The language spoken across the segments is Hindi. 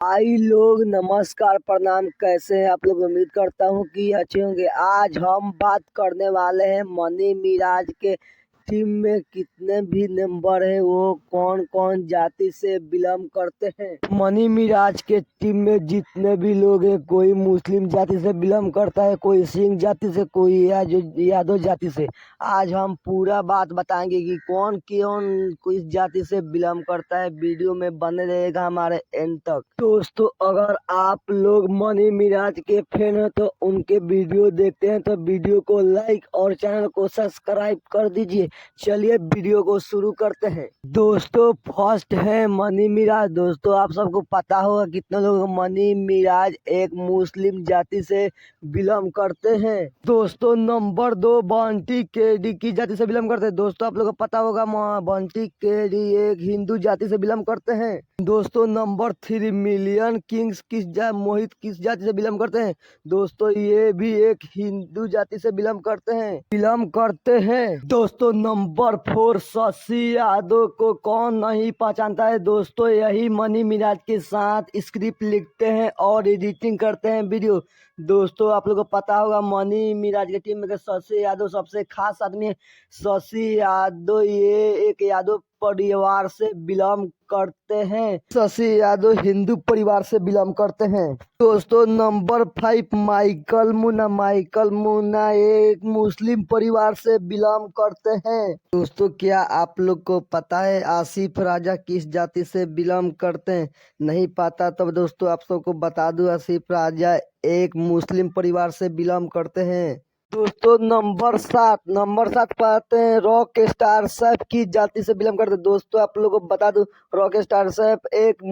भाई लोग नमस्कार प्रणाम, कैसे हैं आप लोग। उम्मीद करता हूँ कि अच्छे होंगे। आज हम बात करने वाले हैं मनी मिराज के टीम में कितने भी मेंबर है, वो कौन कौन जाति से बिलोंग करते हैं। मनी मिराज के टीम में जितने भी लोग हैं, कोई मुस्लिम जाति से बिलोंग करता है, कोई सिंह जाति से, कोई यादव जाति से। आज हम पूरा बात बताएंगे कि कौन कौन किस जाति से बिलोंग करता है। वीडियो में बने रहेगा हमारे एंड तक। दोस्तों, अगर आप लोग मनी मिराज के फैन हैं तो उनके वीडियो देखते हैं तो वीडियो को लाइक और चैनल को सब्सक्राइब कर दीजिए। चलिए वीडियो को शुरू करते हैं। दोस्तों, फर्स्ट है मनी मिराज। दोस्तों, आप सबको पता होगा कितने लोग मनी मिराज एक मुस्लिम जाति से बिलोंग करते हैं। दोस्तों, नंबर 2 बंटी केडी की जाति से बिलोंग करते हैं। दोस्तों, आप लोगों को पता होगा बंटी केडी एक हिंदू जाति से बिलोंग करते हैं। दोस्तों, नंबर 3 मिलियन किंग्स मोहित किस जाति से बिलोंग करते हैं। दोस्तों, ये भी एक हिंदू जाति से बिलोंग करते हैं। दोस्तों, नंबर 4 शशि यादव को कौन नहीं पहचानता है। दोस्तों, यही मनी मिराज के साथ स्क्रिप्ट लिखते हैं और एडिटिंग करते हैं वीडियो। दोस्तों, आप लोगों को पता होगा मनी मिराज की टीम में शशि यादव सबसे खास आदमी है। शशि यादव ये एक यादव परिवार से बिलोंग करते हैं। शशि यादव हिंदू परिवार से बिलोंग करते हैं। दोस्तों, नंबर 5 माइकल मुन्ना एक मुस्लिम परिवार से बिलोंग करते हैं। दोस्तों, क्या आप लोग को पता है आसिफ राजा किस जाति से बिलोंग करते हैं। नहीं पता तब दोस्तों आप सबको बता दूं, आसिफ राजा एक मुस्लिम परिवार से बिलोंग करते हैं। दोस्तों, नंबर 7 पाते हैं रॉक स्टार सैफ की जाति से बिलोंग करते हैं। दोस्तों, आप लोगों को बता दूं रॉक स्टार सैफ एक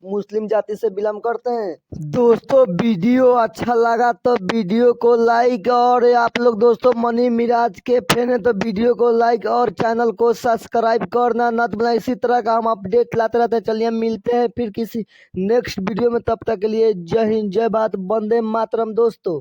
मुस्लिम जाति से बिलोंग करते हैं। दोस्तों, वीडियो अच्छा लगा तो वीडियो को लाइक, और आप लोग दोस्तों मनी मिराज के फैन है तो वीडियो को लाइक और चैनल को सब्सक्राइब करना न भूलना। इसी तरह का हम अपडेट लाते रहते हैं। चलिए मिलते हैं फिर किसी नेक्स्ट वीडियो में, तब तक के लिए जय हिंद, जय भारत, वंदे मातरम। दोस्तों।